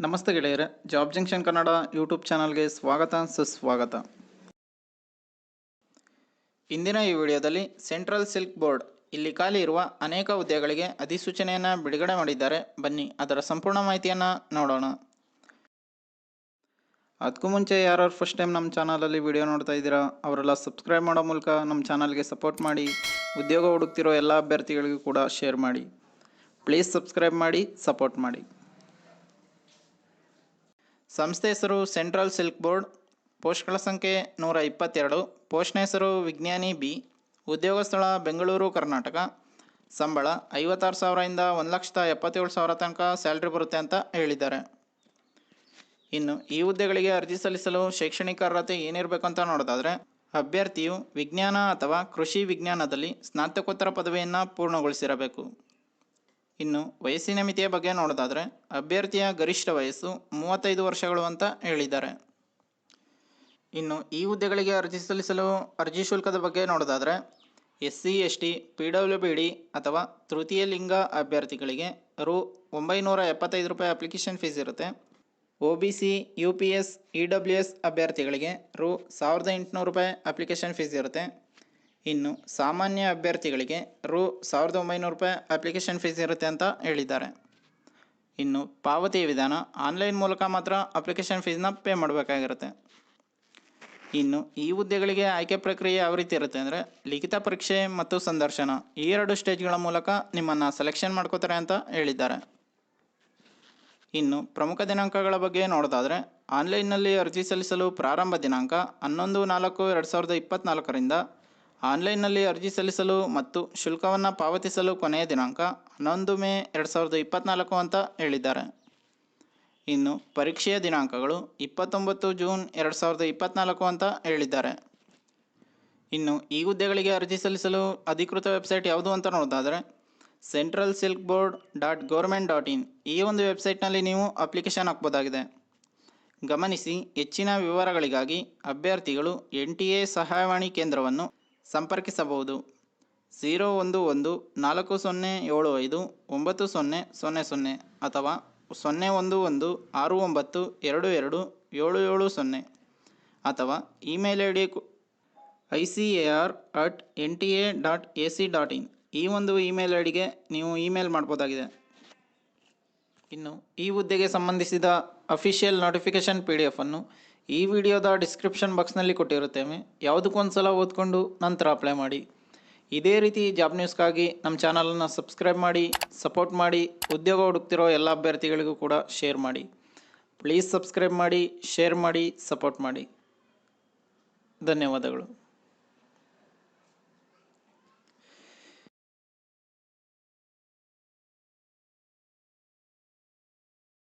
ನಮಸ್ತೆ ಗೆಳೆಯರೆ, job junction Kannada YouTube ಚಾನಲ್ಗೆ ಸ್ವಾಗತ ಸುಸ್ವಾಗತ. ಇಂದಿನ ಈ ವಿಡಿಯೋದಲ್ಲಿ ಸೆಂಟ್ರಲ್ ಸಿಲ್ಕ್ ಬೋರ್ಡ್ ಇಲ್ಲಿ ಖಾಲಿ ಇರುವ ಅನೇಕ ಹುದ್ದೆಗಳಿಗೆ ಅಧಿಸೂಚನೆಯನ್ನು ಬಿಡುಗಡೆ ಮಾಡಿದ್ದಾರೆ. ಬನ್ನಿ ಅದರ ಸಂಪೂರ್ಣ ಮಾಹಿತಿಯನ್ನು ನೋಡೋಣ. ಅದಕ್ಕೂ ಮುಂಚೆ ಯಾರು ಫಸ್ಟ್ ಟೈಮ್ ನಮ್ಮ ಚಾನಲಲ್ಲಿ ವಿಡಿಯೋ ನೋಡ್ತಾ ಇದ್ದೀರಾ ಅವರೆಲ್ಲ ಸಬ್ಸ್ಕ್ರೈಬ್ ಮಾಡೋ ಮೂಲಕ ನಮ್ಮ ಚಾನಲ್ಗೆ ಸಪೋರ್ಟ್ ಮಾಡಿ. ಉದ್ಯೋಗ ಹುಡುಕ್ತಿರೋ ಎಲ್ಲ ಅಭ್ಯರ್ಥಿಗಳಿಗೂ ಕೂಡ ಶೇರ್ ಮಾಡಿ. ಪ್ಲೀಸ್ ಸಬ್ಸ್ಕ್ರೈಬ್ ಮಾಡಿ, ಸಪೋರ್ಟ್ ಮಾಡಿ. ಸಂಸ್ಥೆ ಹೆಸರು ಸೆಂಟ್ರಲ್ ಸಿಲ್ಕ್ ಬೋರ್ಡ್. ಪೋಸ್ಟ್ಗಳ ಸಂಖ್ಯೆ 122. ಪೋಸ್ಟ್ನ ಹೆಸರು ವಿಜ್ಞಾನಿ ಬಿ. ಉದ್ಯೋಗ ಸ್ಥಳ ಬೆಂಗಳೂರು, ಕರ್ನಾಟಕ. ಸಂಬಳ 56,000ರಿಂದ 1,77,000 ತನಕ ಸ್ಯಾಲ್ರಿ ಬರುತ್ತೆ ಅಂತ ಹೇಳಿದ್ದಾರೆ. ಇನ್ನು ಈ ಹುದ್ದೆಗಳಿಗೆ ಅರ್ಜಿ ಸಲ್ಲಿಸಲು ಶೈಕ್ಷಣಿಕ ಅರ್ಹತೆ ಏನಿರಬೇಕು ಅಂತ ನೋಡೋದಾದರೆ, ಅಭ್ಯರ್ಥಿಯು ವಿಜ್ಞಾನ ಅಥವಾ ಕೃಷಿ ವಿಜ್ಞಾನದಲ್ಲಿ ಸ್ನಾತಕೋತ್ತರ ಪದವಿಯನ್ನು ಪೂರ್ಣಗೊಳಿಸಿರಬೇಕು. ಇನ್ನು ವಯಸ್ಸಿನ ಮಿತಿಯ ಬಗ್ಗೆ ನೋಡೋದಾದರೆ, ಅಭ್ಯರ್ಥಿಯ ಗರಿಷ್ಠ ವಯಸ್ಸು 35 ವರ್ಷಗಳು ಅಂತ ಹೇಳಿದ್ದಾರೆ. ಇನ್ನು ಈ ಹುದ್ದೆಗಳಿಗೆ ಅರ್ಜಿ ಸಲ್ಲಿಸಲು ಅರ್ಜಿ ಶುಲ್ಕದ ಬಗ್ಗೆ ನೋಡೋದಾದರೆ, SC ST PWBD ಅಥವಾ ತೃತೀಯ ಲಿಂಗ ಅಭ್ಯರ್ಥಿಗಳಿಗೆ ರು 975 ರೂಪಾಯಿ ಅಪ್ಲಿಕೇಶನ್ ಫೀಸ್ ಇರುತ್ತೆ. OBC UPS EWS ಅಭ್ಯರ್ಥಿಗಳಿಗೆ ರು 1,800 ರೂಪಾಯಿ ಅಪ್ಲಿಕೇಶನ್ ಫೀಸ್ ಇರುತ್ತೆ. ಇನ್ನು ಸಾಮಾನ್ಯ ಅಭ್ಯರ್ಥಿಗಳಿಗೆ ರು 1,900 ರೂಪಾಯಿ ಅಪ್ಲಿಕೇಶನ್ ಫೀಸ್ ಇರುತ್ತೆ ಅಂತ ಹೇಳಿದ್ದಾರೆ. ಇನ್ನು ಪಾವತಿಯ ವಿಧಾನ ಆನ್ಲೈನ್ ಮೂಲಕ ಮಾತ್ರ ಅಪ್ಲಿಕೇಶನ್ ಫೀಸ್ನ ಪೇ ಮಾಡಬೇಕಾಗಿರುತ್ತೆ. ಇನ್ನು ಈ ಹುದ್ದೆಗಳಿಗೆ ಆಯ್ಕೆ ಪ್ರಕ್ರಿಯೆ ಯಾವ ರೀತಿ ಇರುತ್ತೆ ಅಂದರೆ, ಲಿಖಿತ ಪರೀಕ್ಷೆ ಮತ್ತು ಸಂದರ್ಶನ ಈ 2 ಸ್ಟೇಜ್ಗಳ ಮೂಲಕ ನಿಮ್ಮನ್ನು ಸೆಲೆಕ್ಷನ್ ಮಾಡ್ಕೋತಾರೆ ಅಂತ ಹೇಳಿದ್ದಾರೆ. ಇನ್ನು ಪ್ರಮುಖ ದಿನಾಂಕಗಳ ಬಗ್ಗೆ ನೋಡೋದಾದರೆ, ಆನ್ಲೈನ್ನಲ್ಲಿ ಅರ್ಜಿ ಸಲ್ಲಿಸಲು ಪ್ರಾರಂಭ ದಿನಾಂಕ 11/4/2024ರಿಂದ, ಆನ್ಲೈನ್ನಲ್ಲಿ ಅರ್ಜಿ ಸಲ್ಲಿಸಲು ಮತ್ತು ಶುಲ್ಕವನ್ನು ಪಾವತಿಸಲು ಕೊನೆಯ ದಿನಾಂಕ 11 ಮೇ 2024 ಅಂತ ಹೇಳಿದ್ದಾರೆ. ಇನ್ನು ಪರೀಕ್ಷೆಯ ದಿನಾಂಕಗಳು 29 ಜೂನ್ 2024 ಅಂತ ಹೇಳಿದ್ದಾರೆ. ಇನ್ನು ಈ ಹುದ್ದೆಗಳಿಗೆ ಅರ್ಜಿ ಸಲ್ಲಿಸಲು ಅಧಿಕೃತ ವೆಬ್ಸೈಟ್ ಯಾವುದು ಅಂತ ನೋಡೋದಾದರೆ, centralsilkboard.government.in ಈ ಒಂದು ವೆಬ್ಸೈಟ್ನಲ್ಲಿ ನೀವು ಅಪ್ಲಿಕೇಶನ್ ಹಾಕ್ಬೋದಾಗಿದೆ. ಗಮನಿಸಿ, ಹೆಚ್ಚಿನ ವಿವರಗಳಿಗಾಗಿ ಅಭ್ಯರ್ಥಿಗಳು NTA ಸಹಾಯವಾಣಿ ಕೇಂದ್ರವನ್ನು ಸಂಪರ್ಕಿಸಬಹುದು. 011-4075-9000 ಅಥವಾ 011-6922-7770 ಅಥವಾ ಇಮೇಲ್ ID icar@nta.ac.in ಈ ಒಂದು ಇಮೇಲ್ ಐಡಿಗೆ ನೀವು ಇಮೇಲ್ ಮಾಡ್ಬೋದಾಗಿದೆ. ಇನ್ನು ಈ ಹುದ್ದೆಗೆ ಸಂಬಂಧಿಸಿದ ಅಫಿಷಿಯಲ್ ನೋಟಿಫಿಕೇಶನ್ PDF ಅನ್ನು ಈ ವಿಡಿಯೋದ ಡಿಸ್ಕ್ರಿಪ್ಷನ್ ಬಾಕ್ಸ್ನಲ್ಲಿ ಕೊಟ್ಟಿರುತ್ತೇವೆ. ಯಾವುದಕ್ಕೊಂದ್ಸಲ ಓದ್ಕೊಂಡು ನಂತರ ಅಪ್ಲೈ ಮಾಡಿ. ಇದೇ ರೀತಿ ಜಾಬ್ ನ್ಯೂಸ್ಗಾಗಿ ನಮ್ಮ ಚಾನಲನ್ನು ಸಬ್ಸ್ಕ್ರೈಬ್ ಮಾಡಿ, ಸಪೋರ್ಟ್ ಮಾಡಿ. ಉದ್ಯೋಗ ಹುಡುಕ್ತಿರೋ ಎಲ್ಲ ಅಭ್ಯರ್ಥಿಗಳಿಗೂ ಕೂಡ ಶೇರ್ ಮಾಡಿ. ಪ್ಲೀಸ್ ಸಬ್ಸ್ಕ್ರೈಬ್ ಮಾಡಿ, ಶೇರ್ ಮಾಡಿ, ಸಪೋರ್ಟ್ ಮಾಡಿ. ಧನ್ಯವಾದಗಳು.